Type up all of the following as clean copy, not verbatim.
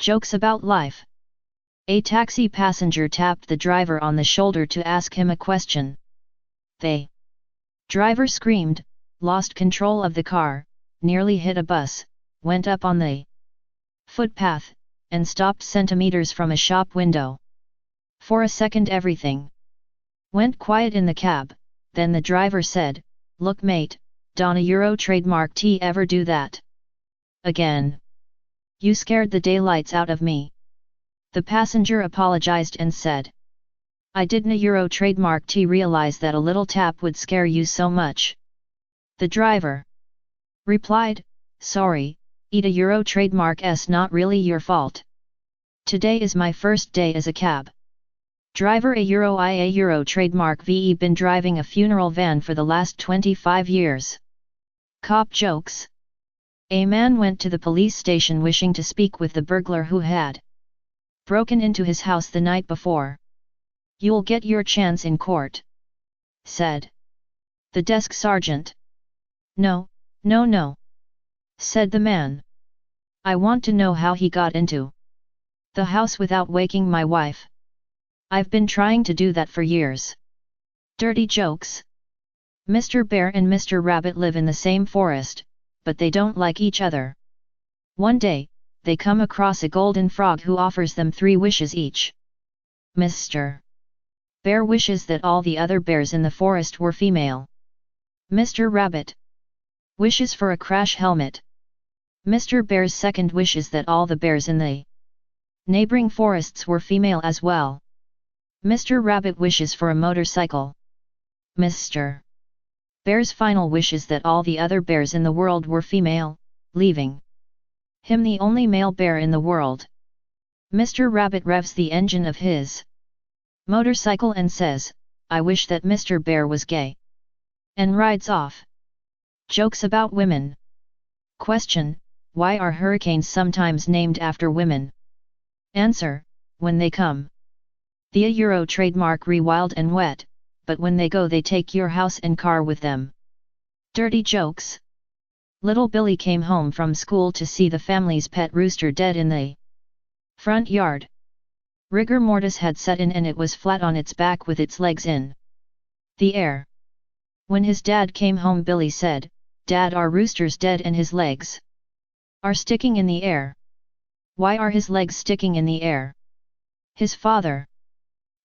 Jokes about life. A taxi passenger tapped the driver on the shoulder to ask him a question. The driver screamed, lost control of the car, nearly hit a bus, went up on the footpath, and stopped centimeters from a shop window. For a second everything went quiet in the cab, then the driver said, "Look mate, don't a Euro trademark T ever do that again. You scared the daylights out of me." The passenger apologized and said, "I didn't a Euro trademark T realize that a little tap would scare you so much." The driver replied, "Sorry, a Euro trademark S not really your fault. Today is my first day as a cab driver. A Euro trademark VE been driving a funeral van for the last 25 years. Cop jokes. A man went to the police station wishing to speak with the burglar who had broken into his house the night before. "You'll get your chance in court," said the desk sergeant. No, said the man. "I want to know how he got into the house without waking my wife. I've been trying to do that for years." Dirty jokes. Mr. Bear and Mr. Rabbit live in the same forest, but they don't like each other. One day, they come across a golden frog who offers them 3 wishes each. Mr. Bear wishes that all the other bears in the forest were female. Mr. Rabbit wishes for a crash helmet. Mr. Bear's second wish is that all the bears in the neighboring forests were female as well. Mr. Rabbit wishes for a motorcycle. Mr. Bear's final wish is that all the other bears in the world were female, leaving him the only male bear in the world. Mr. Rabbit revs the engine of his motorcycle and says, "I wish that Mr. Bear was gay," and rides off. Jokes about women. Question: why are hurricanes sometimes named after women? Answer: when they come, the Euro trademark wild and wet, but when they go they take your house and car with them. Dirty jokes. Little Billy came home from school to see the family's pet rooster dead in the front yard. Rigor mortis had set in and it was flat on its back with its legs in the air. When his dad came home, Billy said, "Dad, our rooster's dead and his legs are sticking in the air." "Why are his legs sticking in the air?" His father,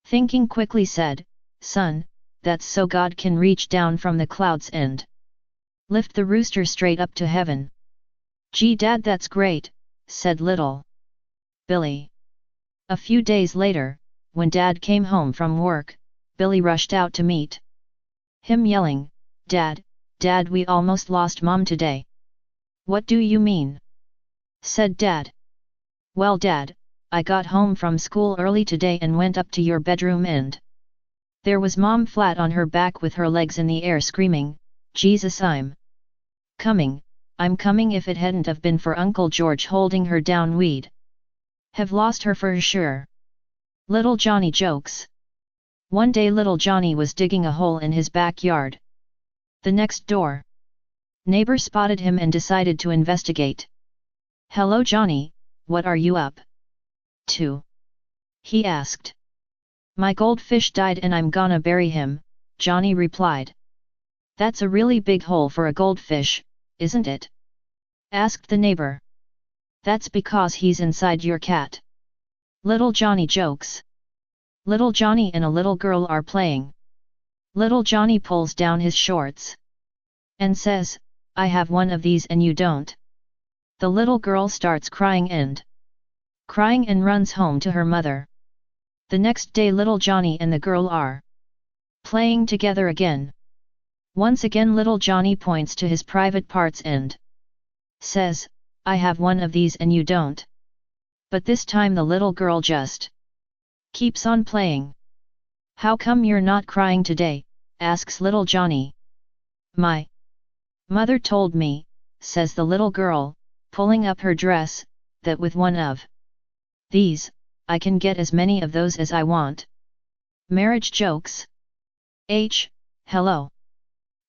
thinking quickly, said, "Son, that's so God can reach down from the clouds and lift the rooster straight up to heaven." "Gee Dad, that's great," said little Billy. A few days later, when Dad came home from work, Billy rushed out to meet him yelling, "Dad, Dad, we almost lost Mom today." "What do you mean?" said Dad. "Well Dad, I got home from school early today and went up to your bedroom and there was Mom flat on her back with her legs in the air screaming, 'Jesus, I'm coming, I'm coming. If it hadn't have been for Uncle George holding her down we'd have lost her for sure.'" Little Johnny jokes. One day little Johnny was digging a hole in his backyard. The next door neighbor spotted him and decided to investigate. "Hello Johnny, what are you up to?" he asked. "My goldfish died and I'm gonna bury him," Johnny replied. "That's a really big hole for a goldfish, isn't it?" asked the neighbor. "That's because he's inside your cat." Little Johnny jokes. Little Johnny and a little girl are playing. Little Johnny pulls down his shorts and says, "I have one of these and you don't." The little girl starts crying and runs home to her mother. The next day little Johnny and the girl are playing together again. Once again little Johnny points to his private parts and says, "I have one of these and you don't." But this time the little girl just keeps on playing. "How come you're not crying today?" asks little Johnny. "My mother told me," says the little girl, pulling up her dress, "that with one of these, I can get as many of those as I want." Marriage jokes. H. Hello.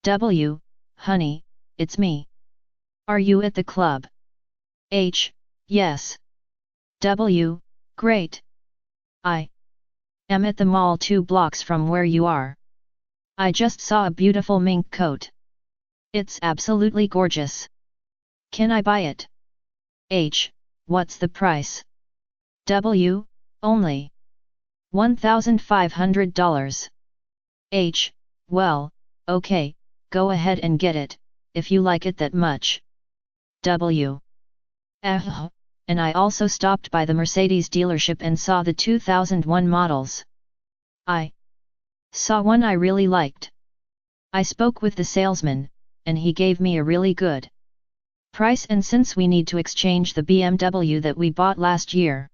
W. Honey, it's me. Are you at the club? H. Yes. W, great. I am at the mall 2 blocks from where you are. I just saw a beautiful mink coat. It's absolutely gorgeous. Can I buy it? H, what's the price? W, only $1,500. H, well, okay, go ahead and get it, if you like it that much. W. And I also stopped by the Mercedes dealership and saw the 2001 models. I saw one I really liked. I spoke with the salesman, and he gave me a really good price, and since we need to exchange the BMW that we bought last year.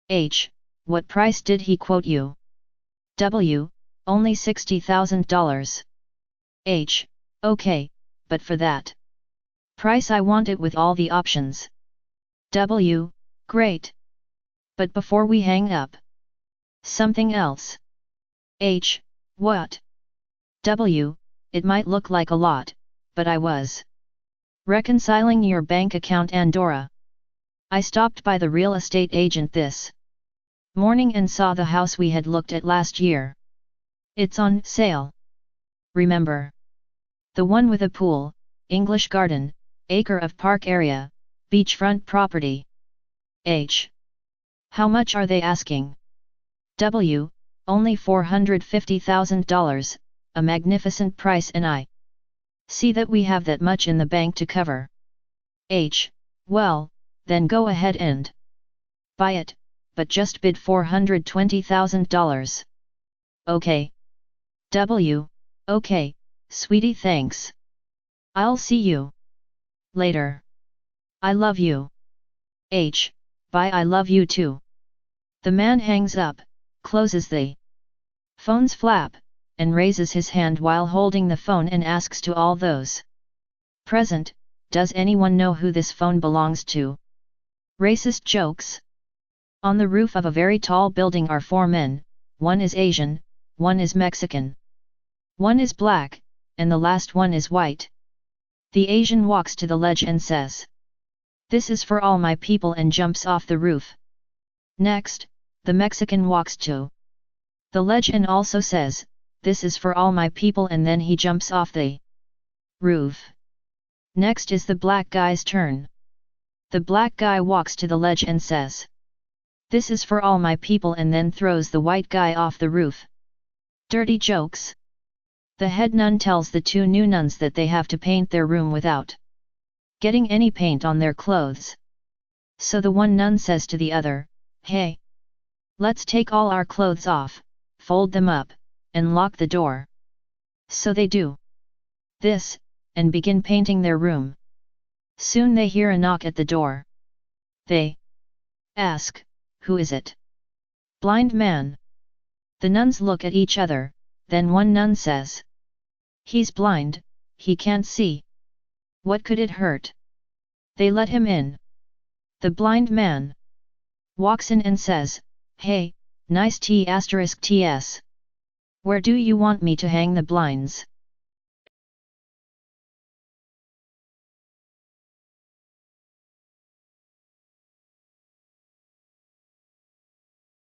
H, what price did he quote you? W, only $60,000. H, okay, but for that price I want it with all the options. W, great. But before we hang up, something else. H, what? W, it might look like a lot, but I was reconciling your bank account Andorra. I stopped by the real estate agent this morning and saw the house we had looked at last year. It's on sale. Remember? The one with a pool, English garden, acre of park area, beachfront property. H. How much are they asking? W. Only $450,000, a magnificent price, and I see that we have that much in the bank to cover. H. Well, then go ahead and buy it, but just bid $420,000. Okay. W. Okay, sweetie, thanks. I'll see you later. I love you. H. Bye, I love you too. The man hangs up, closes the phone's flap, and raises his hand while holding the phone and asks to all those present, does anyone know who this phone belongs to? Racist jokes. On the roof of a very tall building are 4 men, one is Asian, one is Mexican, one is black, and the last one is white. The Asian walks to the ledge and says, "This is for all my people," and jumps off the roof. Next, the Mexican walks to the ledge and also says, "This is for all my people," and then he jumps off the roof. Next is the black guy's turn. The black guy walks to the ledge and says, "This is for all my people," and then throws the white guy off the roof. Dirty jokes. The head nun tells the 2 new nuns that they have to paint their room without getting any paint on their clothes. So the one nun says to the other, "Hey, let's take all our clothes off, fold them up, and lock the door." So they do this, and begin painting their room. Soon they hear a knock at the door. They ask, "Who is it?" "Blind man." The nuns look at each other, then one nun says, "He's blind, he can't see. What could it hurt?" They let him in. The blind man walks in and says, "Hey, nice tea*ts. Where do you want me to hang the blinds?"